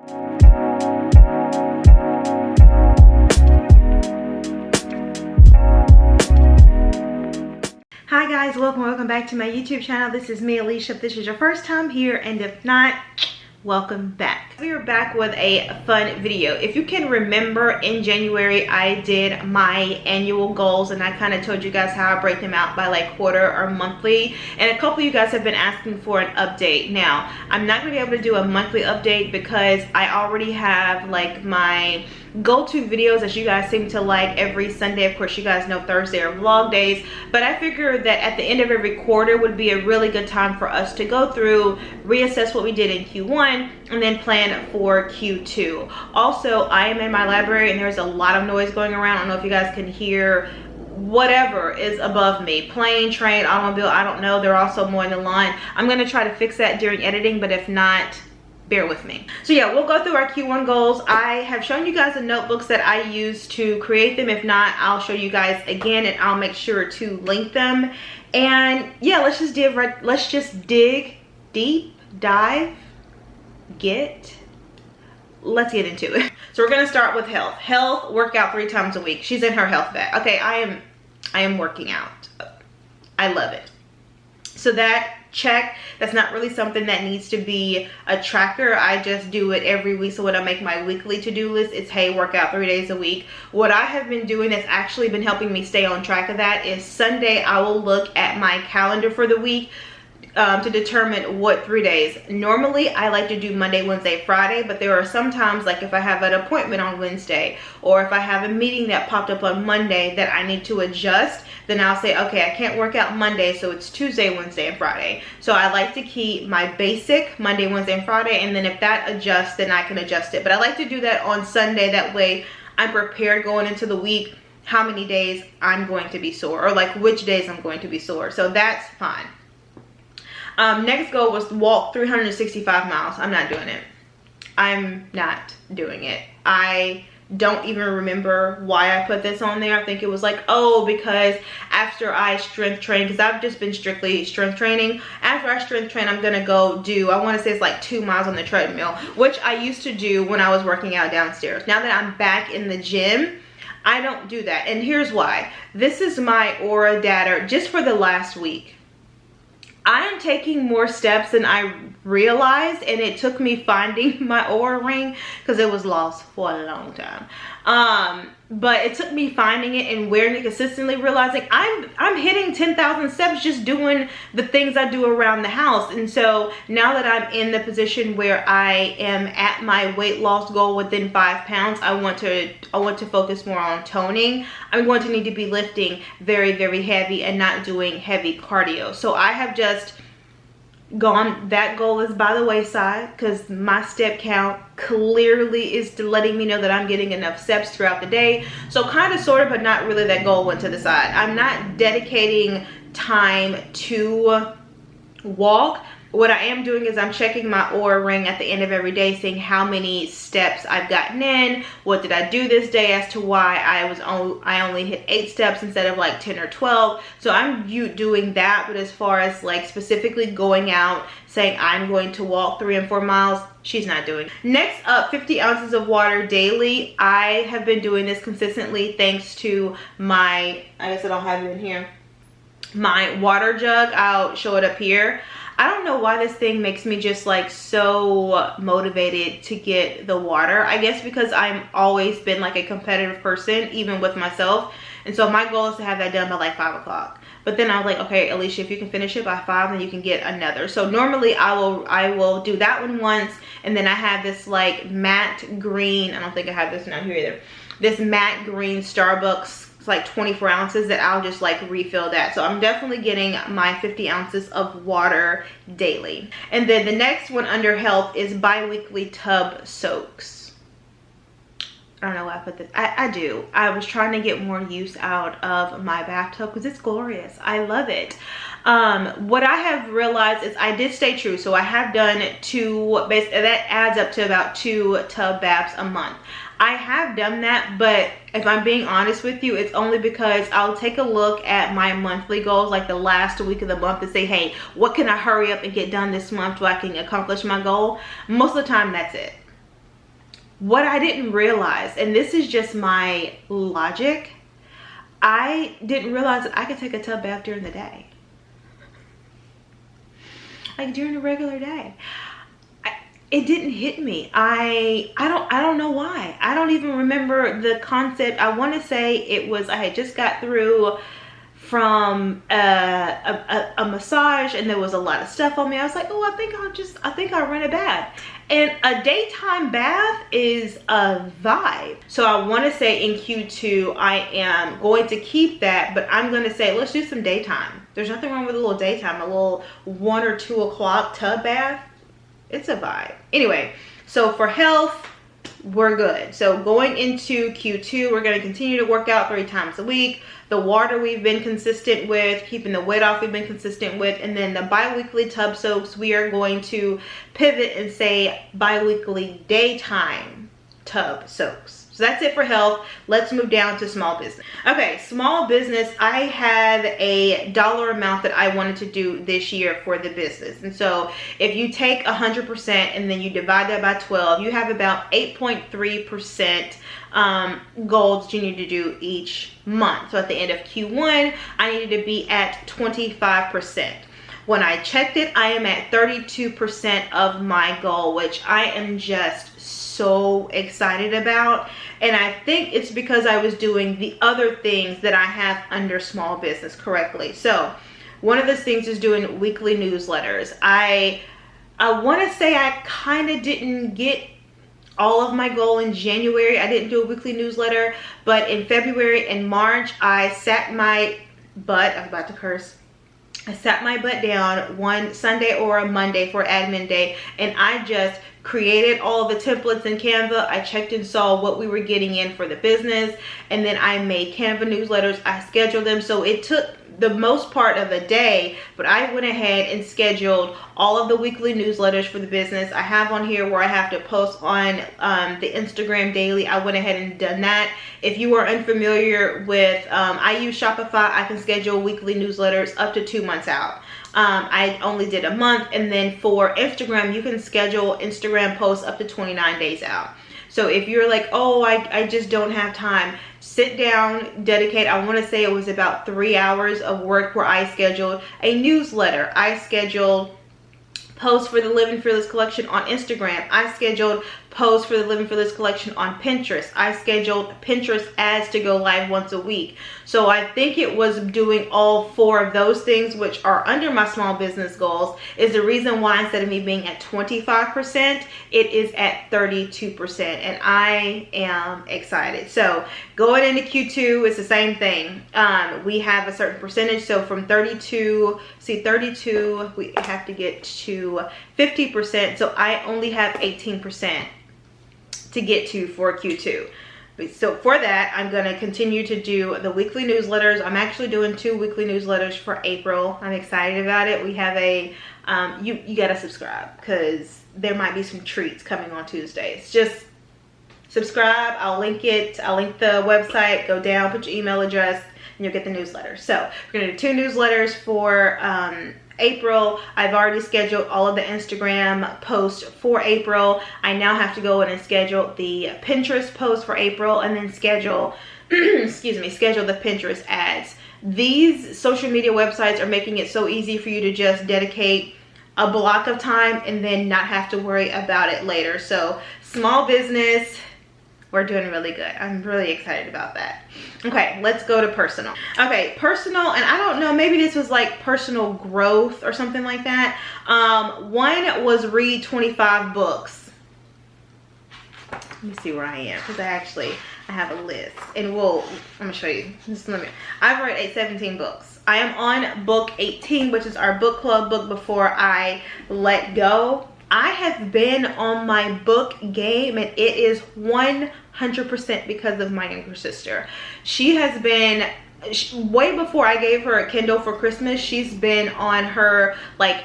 Hi guys, welcome back to my YouTube channel. This is me, Alicia. If this is your first time here, and if not, welcome back. We are back with a fun video. If you can remember, in January I did my annual goals, and I kind of told you guys how I break them out by like quarter or monthly, and a couple of you guys have been asking for an update. Now I'm not going to be able to do a monthly update because I already have like my go-to videos that you guys seem to like every Sunday. Of course, you guys know Thursday are vlog days, but I figured that at the end of every quarter would be a really good time for us to go through, reassess what we did in Q1, and then plan for Q2. Also, I am in my library and there's a lot of noise going around. I don't know if you guys can hear whatever is above me. Plane, train, automobile, I don't know. They're also mowing the lawn. I'm going to try to fix that during editing, but if not, bear with me. So yeah, we'll go through our Q1 goals. I have shown you guys the notebooks that I use to create them. If not, I'll show you guys again, and I'll make sure to link them. And yeah, let's just dig deep, let's get into it. So we're gonna start with health. Work out 3 times a week. She's in her health bag. Okay, I am working out. I love it. So that check. That's not really something that needs to be a tracker. I just do it every week. So when I make my weekly to-do list, it's hey, work out 3 days a week. What I have been doing that's actually been helping me stay on track of that is Sunday I will look at my calendar for the week to determine what 3 days. Normally I like to do Monday, Wednesday, Friday, but there are some times, like if I have an appointment on Wednesday, or if I have a meeting that popped up on Monday that I need to adjust, then I'll say, okay, I can't work out Monday, so it's Tuesday, Wednesday, and Friday. So I like to keep my basic Monday, Wednesday, and Friday, and then if that adjusts, then I can adjust it. But I like to do that on Sunday. That way I'm prepared going into the week how many days I'm going to be sore, or like which days I'm going to be sore. So that's fine. Next goal was to walk 365 miles. I'm not doing it. I'm not doing it. I don't even remember why I put this on there. I think it was like, oh, because after I strength train, because I've just been strictly strength training. After I strength train, I'm gonna go do, I want to say it's like 2 miles on the treadmill, which I used to do when I was working out downstairs. Now that I'm back in the gym, I don't do that. And here's why. This is my aura data just for the last week. I am taking more steps than I realized, and it took me finding my aura ring because it was lost for a long time. But it took me finding it and wearing it consistently, realizing I'm hitting 10,000 steps just doing the things I do around the house. And so now that I'm in the position where I am at my weight loss goal within 5 pounds, I want to focus more on toning. I'm going to need to be lifting very, very heavy and not doing heavy cardio. So I have just gone, that goal is by the wayside because my step count clearly is letting me know that I'm getting enough steps throughout the day. So kind of, sort of, but not really, that goal went to the side. I'm not dedicating time to walk. What I am doing is I'm checking my aura ring at the end of every day, seeing how many steps I've gotten in, what did I do this day, as to why I only hit 8 steps instead of like 10 or 12. So I'm doing that. But as far as like specifically going out saying I'm going to walk 3 and 4 miles, she's not doing. Next up, 50 ounces of water daily. I have been doing this consistently thanks to my, I guess I don't have it in here, my water jug. I'll show it up here. I don't know why this thing makes me just like so motivated to get the water. I guess because I've always been like a competitive person, even with myself. And so my goal is to have that done by like 5 o'clock. But then I was like, okay, Alicia, if you can finish it by 5, then you can get another. So normally I will do that one once. And then I have this like matte green, I don't think I have this down here either. This matte green Starbucks, like 24 ounces, that I'll just like refill that. So I'm definitely getting my 50 ounces of water daily. And then the next one under health is bi-weekly tub soaks. I don't know why I put this. I do. I was trying to get more use out of my bathtub because it's glorious. I love it. What I have realized is I did stay true. So I have done 2, that adds up to about 2 tub baths a month. I have done that, but if I'm being honest with you, it's only because I'll take a look at my monthly goals, like the last week of the month, and say, hey, what can I hurry up and get done this month so I can accomplish my goal? Most of the time, that's it. what I didn't realize, and this is just my logic, I didn't realize that I could take a tub bath during the day. Like during a regular day. It didn't hit me. I don't know why. I don't even remember the concept. I want to say it was, I had just got through from a massage, and there was a lot of stuff on me. I was like, oh, I think I'll rent a bath. And a daytime bath is a vibe. So I want to say in Q2, I am going to keep that, but I'm going to say, let's do some daytime. There's nothing wrong with a little daytime, a little 1 or 2 o'clock tub bath. It's a vibe. Anyway, so for health, we're good. So going into Q2, we're going to continue to work out 3 times a week. The water we've been consistent with, keeping the weight off we've been consistent with, and then the bi-weekly tub soaks, we are going to pivot and say bi-weekly daytime tub soaks. So that's it for health. Let's move down to small business. Okay, small business, I had a dollar amount that I wanted to do this year for the business. And so if you take 100% and then you divide that by 12, you have about 8.3% goals that you need to do each month. So at the end of Q1, I needed to be at 25%. When I checked it, I am at 32% of my goal, which I am just so excited about. And I think it's because I was doing the other things that I have under small business correctly. So one of those things is doing weekly newsletters. I want to say I kind of didn't get all of my goal in January. I didn't do a weekly newsletter, but in February and March, I sat my butt, I'm about to curse. I sat my butt down one Sunday or a Monday for admin day, and I just created all of the templates in Canva. I checked and saw what we were getting in for the business, and then I made Canva newsletters. I scheduled them, so it took the most part of the day, but I went ahead and scheduled all of the weekly newsletters for the business. I have on here where I have to post on the Instagram daily. I went ahead and done that. If you are unfamiliar with, I use Shopify. I can schedule weekly newsletters up to 2 months out. I only did a month, and then for Instagram, you can schedule Instagram posts up to 29 days out. So if you're like, oh, I just don't have time, sit down, dedicate. I want to say it was about 3 hours of work where I scheduled a newsletter. I scheduled posts for the Living Fearless collection on Instagram. I scheduled posts for the Living Fearless collection on Pinterest. I scheduled Pinterest ads to go live once a week. So I think it was doing all 4 of those things, which are under my small business goals, is the reason why instead of me being at 25%, it is at 32%, and I am excited. So going into Q2, it's the same thing. We have a certain percentage, so from 32, we have to get to 50%, so I only have 18% to get to for Q2. So for that, I'm going to continue to do the weekly newsletters. I'm actually doing 2 weekly newsletters for April. I'm excited about it. We have a, you got to subscribe because there might be some treats coming on Tuesdays. Just subscribe. I'll link it. I'll link the website. Go down, put your email address, and you'll get the newsletter. So we're going to do 2 newsletters for April. I've already scheduled all of the Instagram posts for April. I now have to go in and schedule the Pinterest post for April, and then schedule schedule the Pinterest ads. These social media websites are making it so easy for you to just dedicate a block of time and then not have to worry about it later. So small business, we're doing really good. I'm really excited about that. Okay, let's go to personal. Okay, personal, and I don't know, maybe this was like personal growth or something like that. One was read 25 books. Let me see where I am, because I have a list, and I'm gonna show you. I've read 17 books. I am on book 18, which is our book club book before I let go. I have been on my book game, and it is 100% because of my younger sister. She has been, way before I gave her a Kindle for Christmas, she's been on her like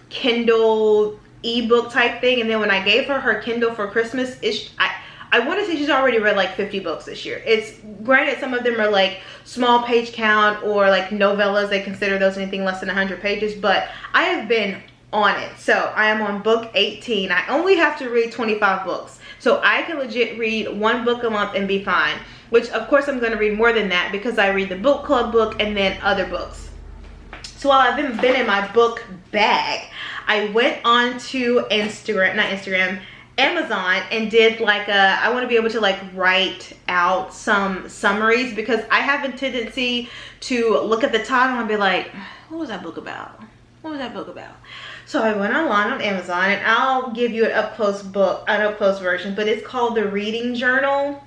Kindle ebook type thing. And then when I gave her Kindle for Christmas, I want to say she's already read like 50 books this year. It's granted, some of them are like small page count or like novellas. They consider those anything less than 100 pages, but I have been on it. So I am on book 18. I only have to read 25 books. So I can legit read 1 book a month and be fine. Which of course I'm going to read more than that because I read the book club book and then other books. So while I've been in my book bag, I went on to Amazon and did like I want to be able to like write out some summaries because I have a tendency to look at the title and be like, what was that book about? What was that book about? So I went online on Amazon, and I'll give you an up close version, but it's called the Reading Journal.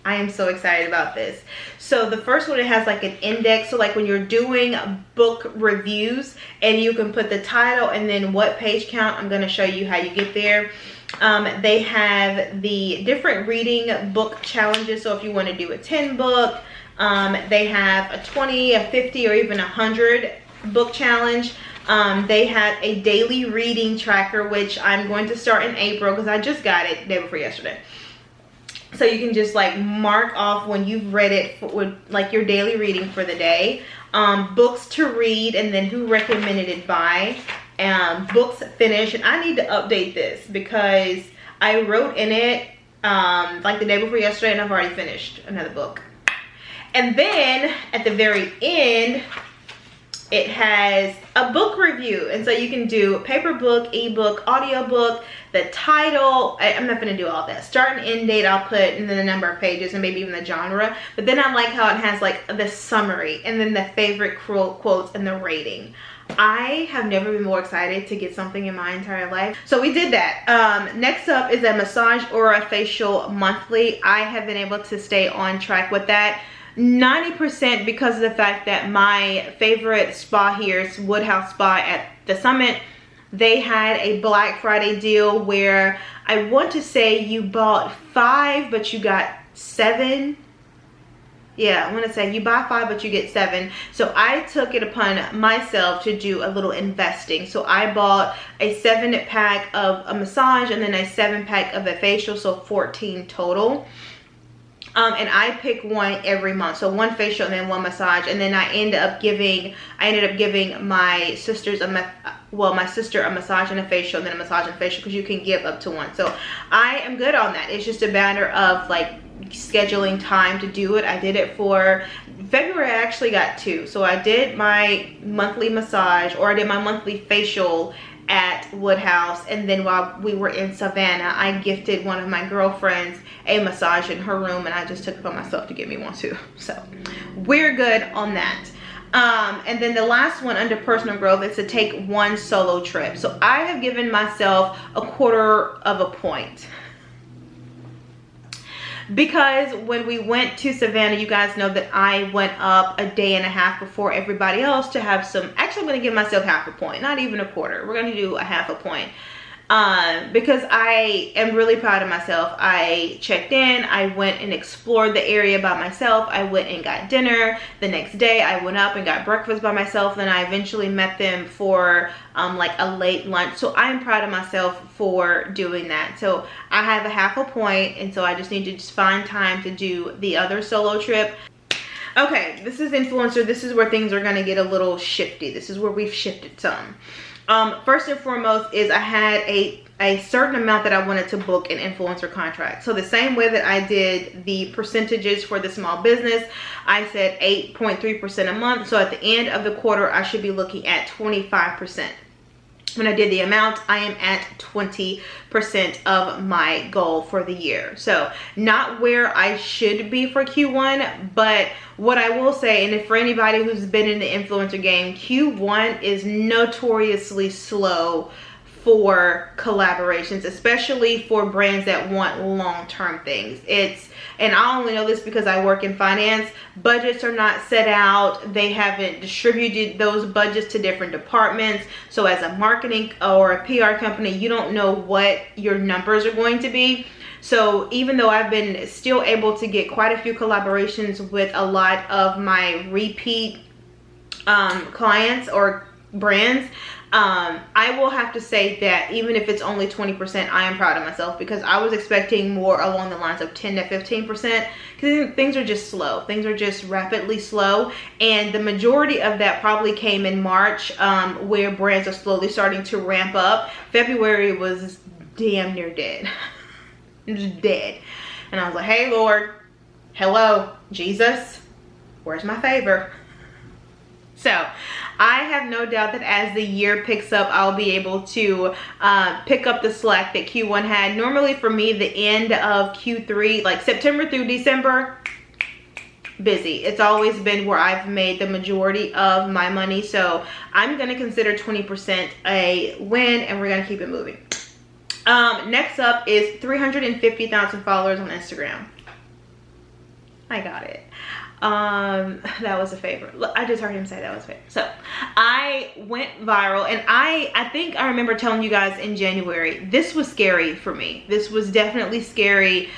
I am so excited about this. So the first one, it has like an index. So like when you're doing book reviews, and you can put the title and then what page count. I'm going to show you how you get there. They have the different reading book challenges. So if you want to do a 10 book, they have a 20, a 50, or even 100 book challenge. They have a daily reading tracker, which I'm going to start in April because I just got it the day before yesterday. So you can just like mark off when you've read it with like your daily reading for the day. Books to read, and then who recommended it by. Books finished, and I need to update this because I wrote in it like the day before yesterday, and I've already finished another book. And then at the very end, it has a book review, and so you can do paper book, ebook, audiobook, the title. I'm not going to do all that. Start and end date I'll put, and then the number of pages, and maybe even the genre. But then I like how it has like the summary, and then the favorite quotes and the rating. I have never been more excited to get something in my entire life. So we did that. Next up is a massage or a facial monthly. I have been able to stay on track with that. 90% because of the fact that my favorite spa here is Woodhouse Spa at the Summit. They had a Black Friday deal where I want to say you bought 5 but you got 7. Yeah, I want to say you buy 5 but you get 7. So I took it upon myself to do a little investing. So I bought a 7-pack of a massage and then a 7-pack of a facial, so 14 total. And I pick one every month, so 1 facial and then 1 massage, and then I ended up giving my sisters my sister a massage and a facial, and then a massage and facial, because you can give up to 1. So I am good on that. It's just a matter of like scheduling time to do it. I did it for February. I actually got 2, so I did my monthly massage, or I did my monthly facial at Woodhouse, and then while we were in Savannah, I gifted one of my girlfriends a massage in her room, and I just took it upon myself to give me one too. So we're good on that. And then the last one under personal growth is to take 1 solo trip. So I have given myself a 1/4 of a point, because when we went to Savannah, you guys know that I went up a day and a half before everybody else to have some. Actually, I'm going to give myself 1/2 point, not even a 1/4. We're going to do a 1/2 point. Because I am really proud of myself. I checked in, I went and explored the area by myself, I went and got dinner. The next day I went up and got breakfast by myself, then I eventually met them for like a late lunch. So I'm proud of myself for doing that. So I have a 1/2 point, and so I just need to just find time to do the other solo trip. Okay, this is influencer. This is where things are going to get a little shifty. This is where we've shifted some. First and foremost is I had a certain amount that I wanted to book an influencer contract. So the same way that I did the percentages for the small business, I said 8.3% a month. So at the end of the quarter, I should be looking at 25%. When I did the amount, I am at 20% of my goal for the year. So not where I should be for Q1, but what I will say, and if for anybody who's been in the influencer game, Q1 is notoriously slow for collaborations, especially for brands that want long-term things. And I only know this because I work in finance. Budgets are not set out. They haven't distributed those budgets to different departments. So as a marketing or a PR company, you don't know what your numbers are going to be. So even though I've been still able to get quite a few collaborations with a lot of my repeat clients or brands, I will have to say that even if it's only 20%, I am proud of myself, because I was expecting more along the lines of 10 to 15%, because things are just slow. Things are just rapidly slow. And the majority of that probably came in March, where brands are slowly starting to ramp up. February was damn near dead. It was dead. And I was like, hey, Lord, hello, Jesus, where's my favor? So I have no doubt that as the year picks up, I'll be able to pick up the slack that Q1 had. Normally for me, the end of Q3, like September through December, busy. It's always been where I've made the majority of my money. So I'm going to consider 20% a win, and we're going to keep it moving. Next up is 350,000 followers on Instagram. I got it. That was a favor. Look, I just heard him say that was a favor. So I went viral, and I think I remember telling you guys in January, this was scary for me. This was definitely scary.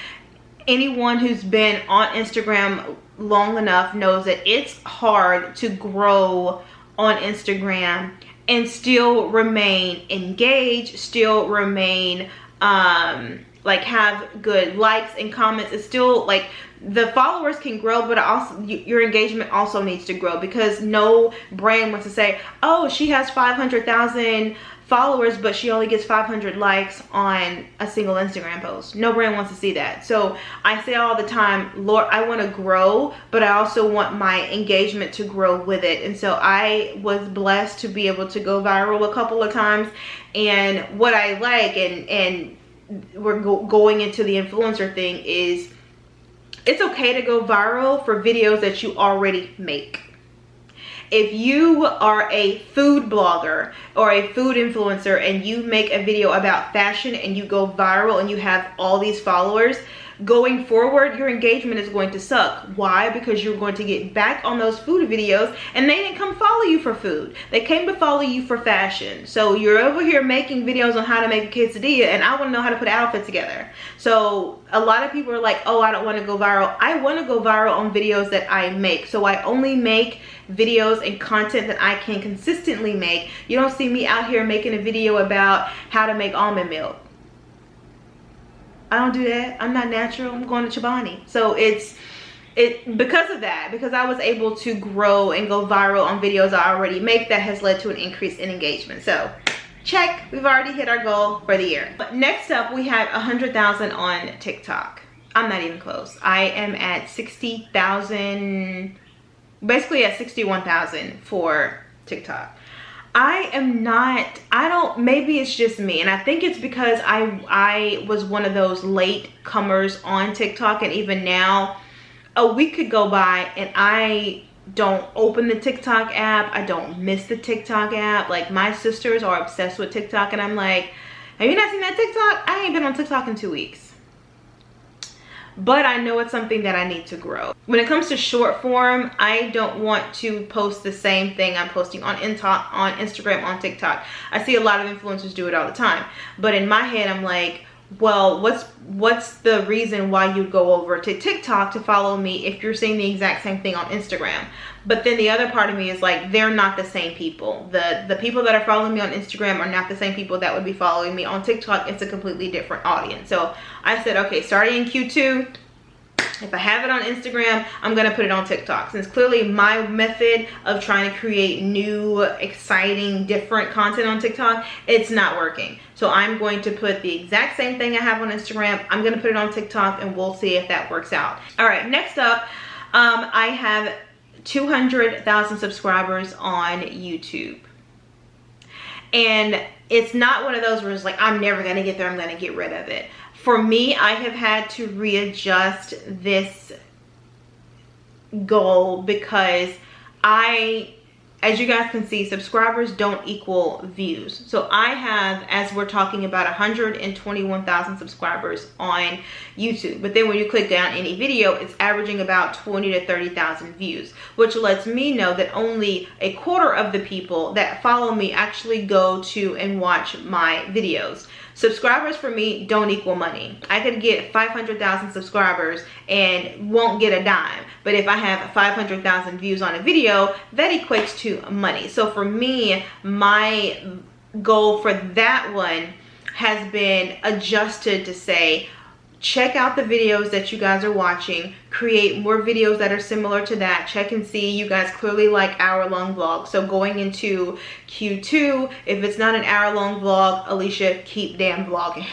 Anyone who's been on Instagram long enough knows that it's hard to grow on Instagram and still remain engaged, still remain like have good likes and comments. It's still like the followers can grow, but also your engagement also needs to grow, because no brand wants to say, oh, she has 500,000 followers, but she only gets 500 likes on a single Instagram post. No brand wants to see that. So I say all the time, Lord, I want to grow, but I also want my engagement to grow with it. And so I was blessed to be able to go viral a couple of times. And what I like, and we're going into the influencer thing, is it's okay to go viral for videos that you already make. If you are a food blogger or a food influencer and you make a video about fashion and you go viral and you have all these followers, going forward, your engagement is going to suck. Why? Because you're going to get back on those food videos, and they didn't come follow you for food. They came to follow you for fashion. So you're over here making videos on how to make a quesadilla, and I want to know how to put an outfit together. So a lot of people are like, oh, I don't want to go viral. I want to go viral on videos that I make. So I only make videos and content that I can consistently make. You don't see me out here making a video about how to make almond milk. I don't do that. I'm not natural. I'm going to Chobani. So because of that, because I was able to grow and go viral on videos I already make, that has led to an increase in engagement. So check, we've already hit our goal for the year. But next up, we have 100,000 on TikTok. I'm not even close. I am at 60,000, basically at 61,000 for TikTok. Maybe it's just me, and I think it's because I was one of those late comers on TikTok, and even now a week could go by and I don't open the TikTok app. I don't miss the TikTok app. Like, my sisters are obsessed with TikTok, and I'm like, have you not seen that TikTok? I ain't been on TikTok in 2 weeks. But I know it's something that I need to grow. When it comes to short form, I don't want to post the same thing I'm posting on Instagram, on TikTok. I see a lot of influencers do it all the time. But in my head, I'm like, well, what's the reason why you'd go over to TikTok to follow me if you're seeing the exact same thing on Instagram? But then the other part of me is like, they're not the same people. The people that are following me on Instagram are not the same people that would be following me on TikTok. It's a completely different audience. So I said, okay, starting in Q2, if I have it on Instagram, I'm gonna put it on TikTok. Since clearly my method of trying to create new, exciting, different content on TikTok, it's not working. So I'm going to put the exact same thing I have on Instagram. I'm gonna put it on TikTok, and we'll see if that works out. All right, next up, I have 200,000 subscribers on YouTube. And it's not one of those where it's like, I'm never gonna get there, I'm gonna get rid of it. For me, I have had to readjust this goal because as you guys can see, subscribers don't equal views. So I have, as we're talking about, 121,000 subscribers on YouTube. But then when you click down any video, it's averaging about 20 to 30,000 views, which lets me know that only a quarter of the people that follow me actually go to and watch my videos. Subscribers for me don't equal money. I could get 500,000 subscribers and won't get a dime. But if I have 500,000 views on a video, that equates to money. So for me, my goal for that one has been adjusted to say, check out the videos that you guys are watching, create more videos that are similar to that. Check and see, you guys clearly like hour-long vlogs. So going into Q2, if it's not an hour-long vlog, Alicia, keep damn vlogging.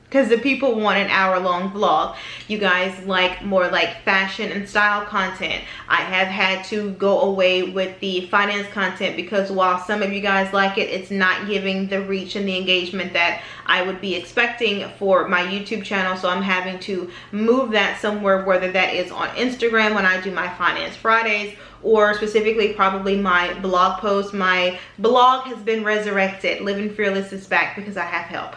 Because the people want an hour-long vlog. You guys like more like fashion and style content. I have had to go away with the finance content because while some of you guys like it, it's not giving the reach and the engagement that I would be expecting for my YouTube channel. So I'm having to move that somewhere, whether that is on Instagram when I do my Finance Fridays, or specifically probably my blog post. My blog has been resurrected. Living Fearless is back because I have help.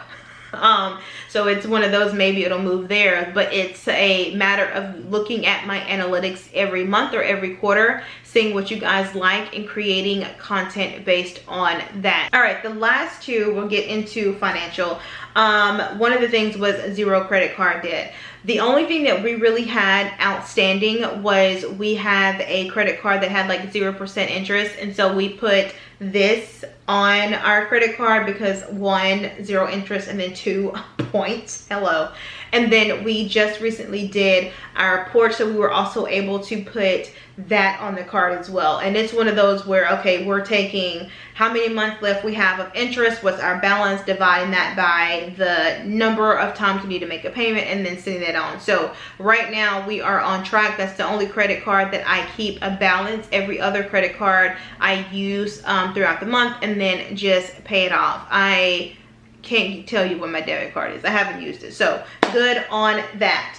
So it's one of those, maybe it'll move there, but it's a matter of looking at my analytics every month or every quarter, seeing what you guys like and creating content based on that. All right, the last two we'll get into financial. One of the things was zero credit card debt. The only thing that we really had outstanding was we have a credit card that had like 0% interest, and so we put this on our credit card because 1, 0 interest, and then 2 points. Hello. And then we just recently did our porch, so we were also able to put that on the card as well. And it's one of those where, okay, we're taking how many months left we have of interest, what's our balance, dividing that by the number of times we need to make a payment, and then sending that on. So right now we are on track. That's the only credit card that I keep a balance. Every other credit card I use throughout the month and then just pay it off. I can't tell you what my debit card is. I haven't used it. So good on that.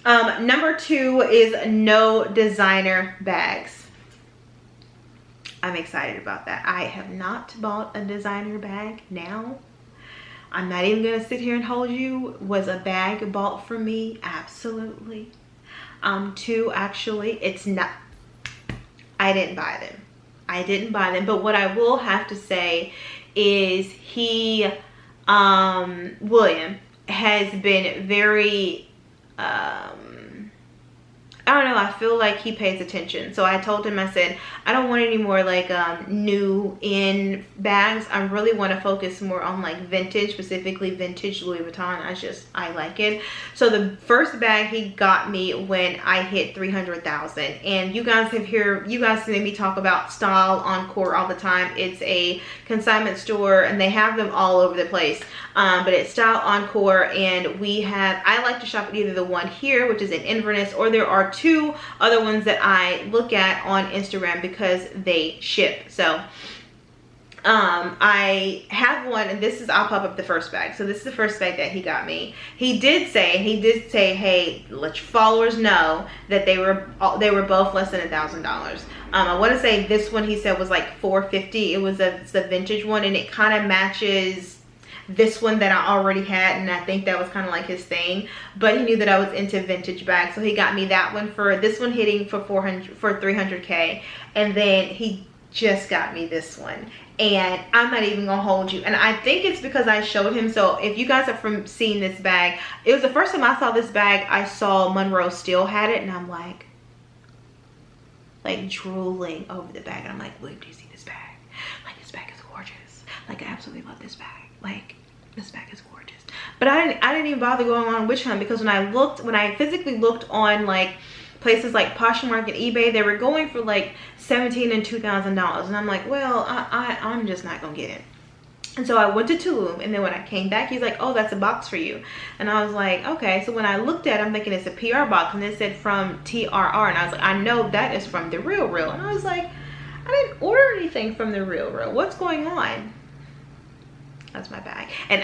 Number 2 is no designer bags. I'm excited about that. I have not bought a designer bag now. I'm not even gonna sit here and hold you. Was a bag bought for me? Absolutely. 2, actually, it's not. I didn't buy them. I didn't buy them, but what I will have to say is William has been very, I don't know, I feel like he pays attention. So I told him, I said, I don't want any more like new in bags. I really want to focus more on like vintage, specifically vintage Louis Vuitton. I like it. So the first bag he got me when I hit 300,000. And you guys made me talk about Style Encore all the time. It's a consignment store and they have them all over the place. But it's Style Encore, and I like to shop at either the one here, which is in Inverness, or there are 2 other ones that I look at on Instagram because they ship. So I have one, and I'll pop up the first bag. So this is the first bag that he got me. He did say, hey, let your followers know that they were both less than $1,000. I want to say this one he said was like $450. It's a vintage one, and it kind of matches this one that I already had, and I think that was kind of like his thing. But he knew that I was into vintage bags, so he got me that one for this one hitting for 300K, and then he just got me this one. And I'm not even gonna hold you, and I think it's because I showed him. So if you guys have seen this bag, it was the first time I saw this bag. I saw Monroe still had it, and I'm like drooling over the bag, and I'm like, William, do you see this bag? Like, this bag is gorgeous. Like, I absolutely love this bag. Like, this bag is gorgeous. But I didn't even bother going on Witch Hunt, because when I physically looked on like places like Poshmark and eBay, they were going for like $1,700 and $2,000, and I'm like, well, I'm just not gonna get it. And so I went to Tulum, and then when I came back, he's like, oh, that's a box for you. And I was like, okay. So when I looked at it, I'm thinking it's a PR box, and it said from TRR, and I was like, I know that is from The Real Real. And I was like, I didn't order anything from The Real Real. What's going on? That's my bag. And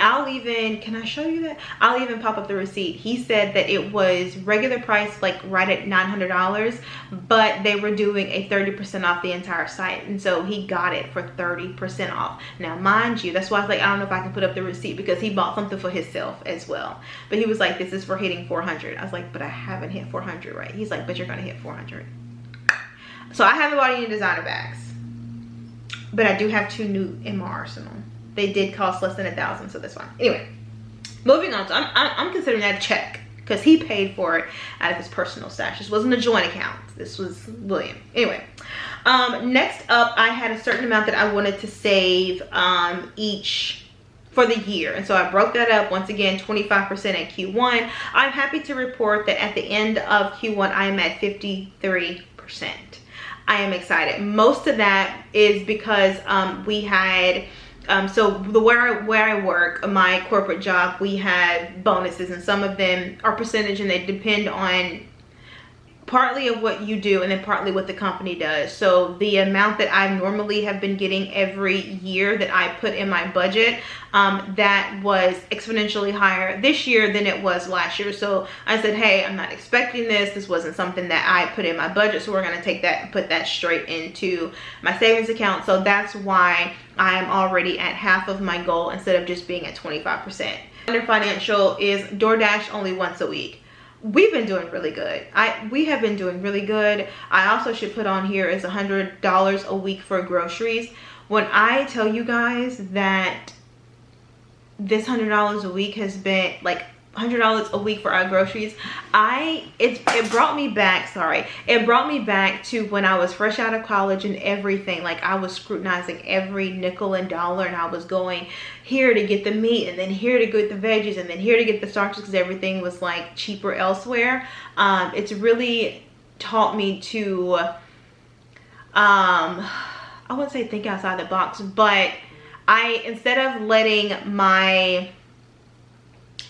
can I show you that? I'll even pop up the receipt. He said that it was regular price, like right at $900, but they were doing a 30% off the entire site. And so he got it for 30% off. Now, mind you, that's why I was like, I don't know if I can put up the receipt, because he bought something for himself as well. But he was like, this is for hitting 400. I was like, but I haven't hit 400, right? He's like, but you're gonna hit 400. So I haven't bought any designer bags, but I do have 2 new in my arsenal. They did cost less than $1,000, so that's fine. Anyway, moving on. So I'm considering that a check, because he paid for it out of his personal stash. This wasn't a joint account. This was William. Anyway, Next up, I had a certain amount that I wanted to save each for the year, and so I broke that up. Once again, 25% at Q1. I'm happy to report that at the end of Q1 I am at 53%. I am excited. Most of that is because we had so where I work, my corporate job, we had bonuses, and some of them are percentage, and they depend on partly of what you do and then partly what the company does. So the amount that I normally have been getting every year that I put in my budget, that was exponentially higher this year than it was last year. So I said, hey, I'm not expecting this. This wasn't something that I put in my budget. So we're going to take that and put that straight into my savings account. So that's why I'm already at half of my goal instead of just being at 25%. Under financial is DoorDash only once a week. We've been doing really good. We have been doing really good. I also should put on here is $100 a week for groceries. When I tell you guys that this $100 a week has been like $100 a week for our groceries, it brought me back, it brought me back to when I was fresh out of college and everything. Like, I was scrutinizing every nickel and dollar, and I was going here to get the meat, and then here to get the veggies, and then here to get the starches, because everything was like cheaper elsewhere. It's really taught me to I wouldn't say think outside the box, but instead of letting my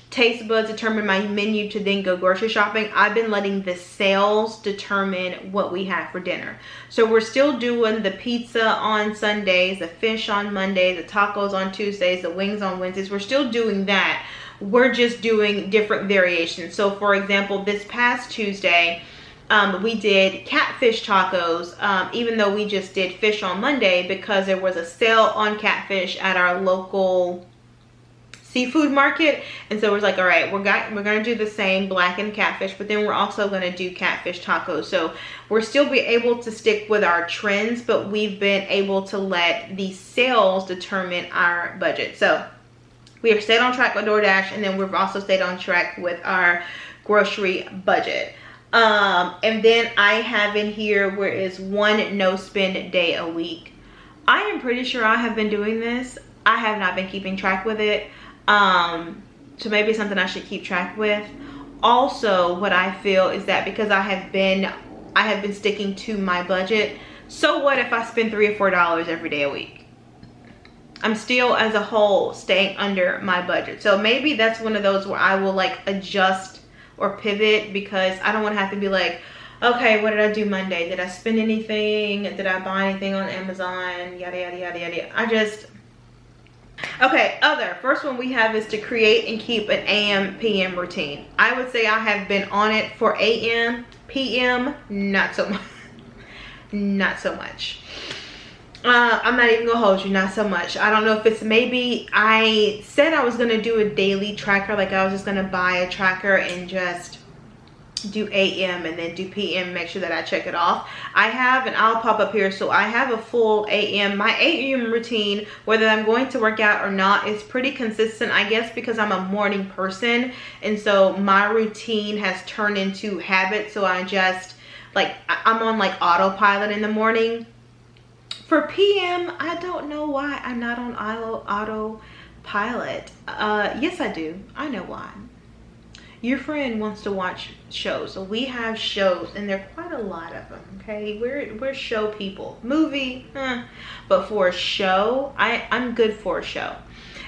taste buds determine my menu to then go grocery shopping, I've been letting the sales determine what we have for dinner. So we're still doing the pizza on Sundays, the fish on Mondays, the tacos on Tuesdays, the wings on Wednesdays. We're still doing that. We're just doing different variations. So for example, this past Tuesday, we did catfish tacos, even though we just did fish on Monday, because there was a sale on catfish at our local seafood market. And so we're like, all right, we're gonna do the same blackened catfish, but then we're also gonna do catfish tacos. So we're still be able to stick with our trends, but we've been able to let the sales determine our budget. So we are stayed on track with DoorDash, and then we've also stayed on track with our grocery budget. And then I have in here where is one no spend day a week. I am pretty sure I have been doing this. I have not been keeping track with it. So maybe it's something I should keep track with. Also, what I feel is that because I have been sticking to my budget, so what if I spend $3 or $4 every day a week? I'm still as a whole staying under my budget. So maybe that's one of those where I will like adjust or pivot, because I don't want to have to be like, okay, what did I do Monday? Did I spend anything? Did I buy anything on Amazon? Yada, yada, yada, yada. Okay, first one we have is to create and keep an AM PM routine. I would say I have been on it for AM, PM, not so much. Not so much. I'm not even gonna hold you, not so much. I don't know if it's, maybe I said I was gonna do a daily tracker, like I was just gonna buy a tracker and just do AM and then do PM, make sure that I check it off. I have, and I'll pop up here, so I have a full AM. My AM routine, whether I'm going to work out or not, is pretty consistent, I guess, because I'm a morning person, and so my routine has turned into habit. So I just like, I'm on like autopilot in the morning. For PM, I don't know why I'm not on autopilot. Yes, I do. I know why. Your friend wants to watch shows, so we have shows, and there are quite a lot of them. Okay, we're show people. Movie, but for a show, I'm good for a show.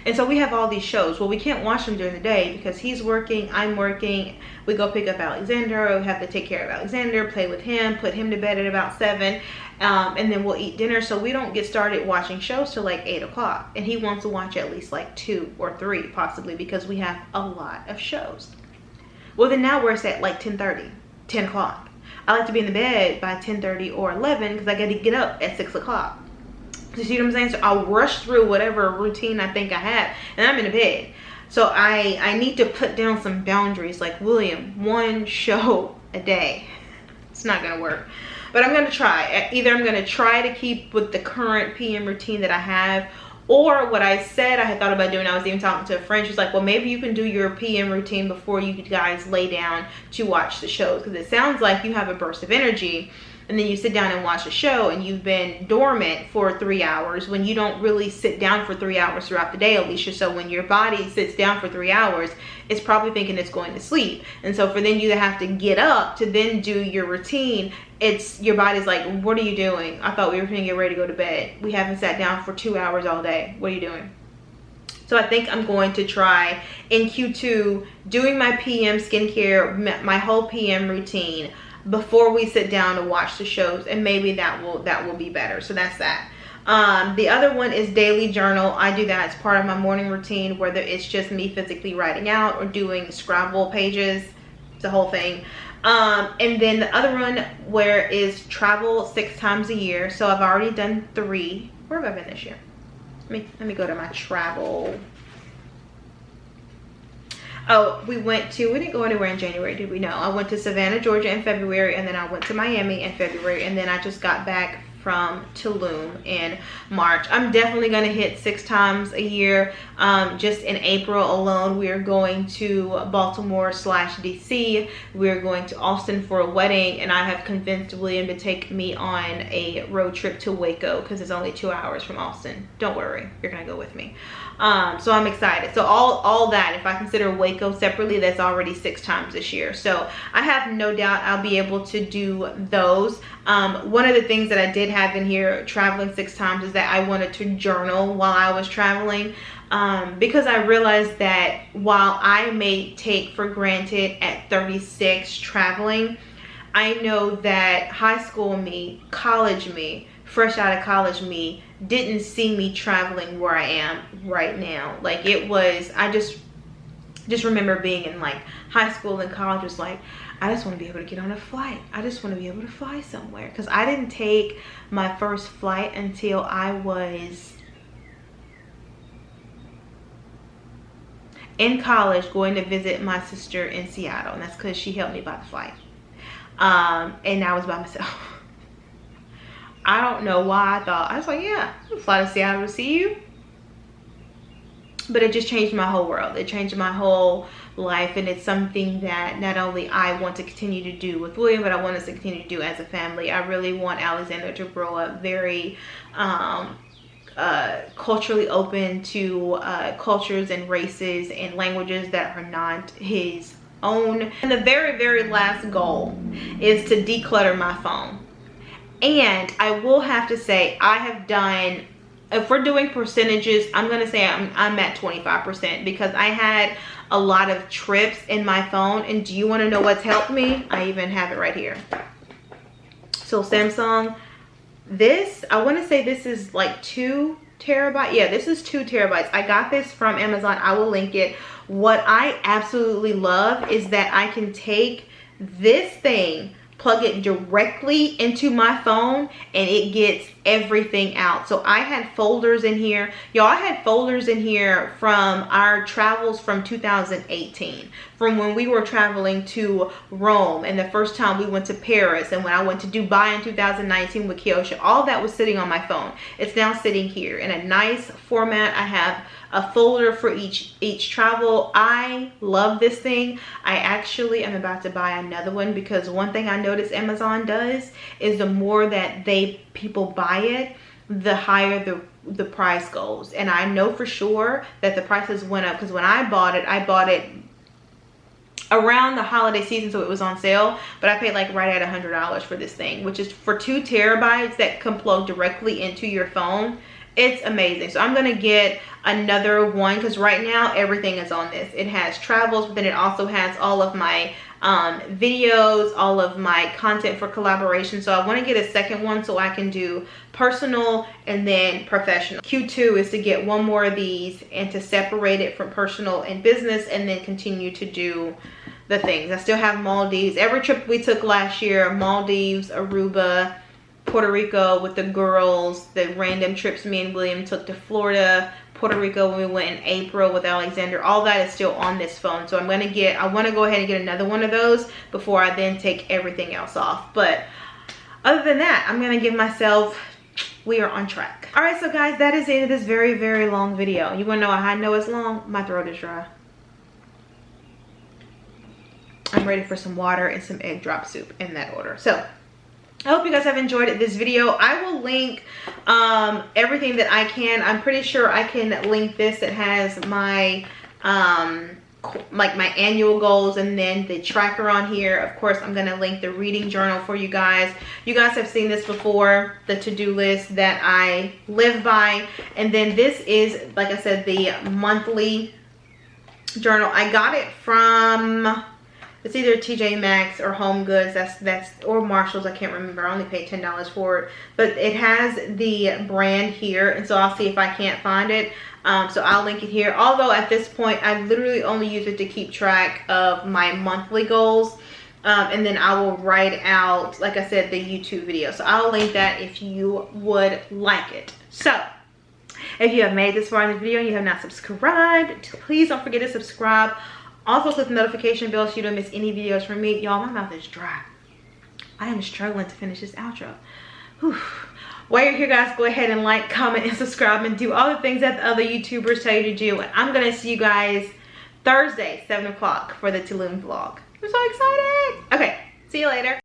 And so we have all these shows. Well, we can't watch them during the day because he's working, I'm working. We go pick up Alexander. We have to take care of Alexander, play with him, put him to bed at about 7, and then we'll eat dinner. So we don't get started watching shows till like 8 o'clock, and he wants to watch at least like 2 or 3 possibly, because we have a lot of shows. Well, then now we're at like 10:30, 10 o'clock. I like to be in the bed by 10:30 or 11 because I got to get up at 6 o'clock. You see what I'm saying? So I'll rush through whatever routine I think I have, and I'm in the bed. So I need to put down some boundaries, like, William, 1 show a day. It's not gonna work, but I'm gonna try. Either I'm gonna try to keep with the current PM routine that I have, or what I said I had thought about doing. I was even talking to a friend. She's like, well, maybe you can do your PM routine before you guys lay down to watch the shows, because it sounds like you have a burst of energy and then you sit down and watch a show and you've been dormant for 3 hours, when you don't really sit down for 3 hours throughout the day, Alicia. So when your body sits down for 3 hours, it's probably thinking it's going to sleep. And so for then you to have to get up to then do your routine, it's your body's like, what are you doing? I thought we were gonna get ready to go to bed. We haven't sat down for 2 hours all day. What are you doing? So I think I'm going to try in Q2 doing my PM skincare, my whole PM routine before we sit down to watch the shows, and maybe that will be better. So that's that. The other one is daily journal. I do that as part of my morning routine, whether it's just me physically writing out or doing Scrabble pages, the whole thing. And then the other one where is travel 6 times a year. So I've already done 3. Where have I been this year? Let me go to my travel. Oh, we didn't go anywhere in January, did we? No, I went to Savannah, Georgia in February, and then I went to Miami in February, and then I just got back from Tulum in March. I'm definitely going to hit 6 times a year. Just in April alone, we are going to Baltimore/DC. We're going to Austin for a wedding, and I have convinced William to take me on a road trip to Waco because it's only 2 hours from Austin. Don't worry, you're going to go with me. So I'm excited. So all that, if I consider Waco separately, that's already 6 times this year. So I have no doubt I'll be able to do those. One of the things that I did have in here traveling 6 times is that I wanted to journal while I was traveling, because I realized that while I may take for granted at 36 traveling, I know that high school me, college me, fresh out of college me didn't see me traveling where I am right now. Like, it was, I just remember being in like high school and college was like, I just want to be able to get on a flight. I just want to be able to fly somewhere. Because I didn't take my first flight until I was in college going to visit my sister in Seattle. And that's because she helped me buy the flight. And I was by myself. I don't know why I was like, yeah, I'll fly to Seattle to see you. But it just changed my whole world. It changed my whole life, and it's something that not only I want to continue to do with William, but I want us to continue to do as a family. I really want Alexander to grow up very culturally open to cultures and races and languages that are not his own. And the very, very last goal is to declutter my phone. And I will have to say, I have done, if we're doing percentages, I'm going to say I'm at 25%, because I had a lot of trips in my phone. And do you want to know what's helped me? I even have it right here. So Samsung, this, I want to say this is like 2 terabytes. Yeah, this is 2 terabytes. I got this from Amazon. I will link it. What I absolutely love is that I can take this thing, plug it directly into my phone, and it gets everything out. So I had folders in here. Y'all, I had folders in here from our travels from 2018, from when we were traveling to Rome, and the first time we went to Paris, and when I went to Dubai in 2019 with Kiosha. All that was sitting on my phone. It's now sitting here in a nice format. I have a folder for each travel. I love this thing. I actually am about to buy another one, because one thing I noticed Amazon does is the more that people buy it, the higher the price goes. And I know for sure that the prices went up, because when I bought it around the holiday season, so it was on sale, but I paid like right at $100 for this thing, which is for 2 terabytes that can plug directly into your phone. It's amazing. So I'm gonna get another one, because right now everything is on this. It has travels, but then it also has all of my videos, all of my content for collaboration. So I want to get a second one so I can do personal and then professional. Q2 is to get one more of these and to separate it from personal and business, and then continue to do the things. I still have Maldives. Every trip we took last year, Maldives, Aruba, Puerto Rico with the girls, the random trips me and William took to Florida, Puerto Rico when we went in April with Alexander, all that is still on this phone. So I want to go ahead and get another one of those before I then take everything else off. But other than that, I'm going to give myself, we are on track. All right, so guys, that is the end of this very, very long video. You want to know how I know it's long? My throat is dry. I'm ready for some water and some egg drop soup, in that order. So I hope you guys have enjoyed this video. I will link everything that I can. I'm pretty sure I can link this. That has my like my annual goals and then the tracker on here. Of course, I'm going to link the reading journal for you guys. You guys have seen this before, the to-do list that I live by. And then this is, like I said, the monthly journal. I got it from, it's either TJ Maxx or Home Goods, that's or Marshalls, I can't remember. I only paid $10 for it, but it has the brand here, and so I'll see if I can't find it. So I'll link it here. Although at this point, I literally only use it to keep track of my monthly goals, and then I will write out, like I said, the YouTube video. So I'll link that if you would like it. So if you have made this far in the video and you have not subscribed, please don't forget to subscribe. Also click the notification bell so you don't miss any videos from me. Y'all, my mouth is dry. I am struggling to finish this outro. Whew. While you're here, guys, go ahead and like, comment, and subscribe, and do all the things that the other YouTubers tell you to do. And I'm going to see you guys Thursday, 7 o'clock for the Tulum vlog. I'm so excited. Okay, see you later.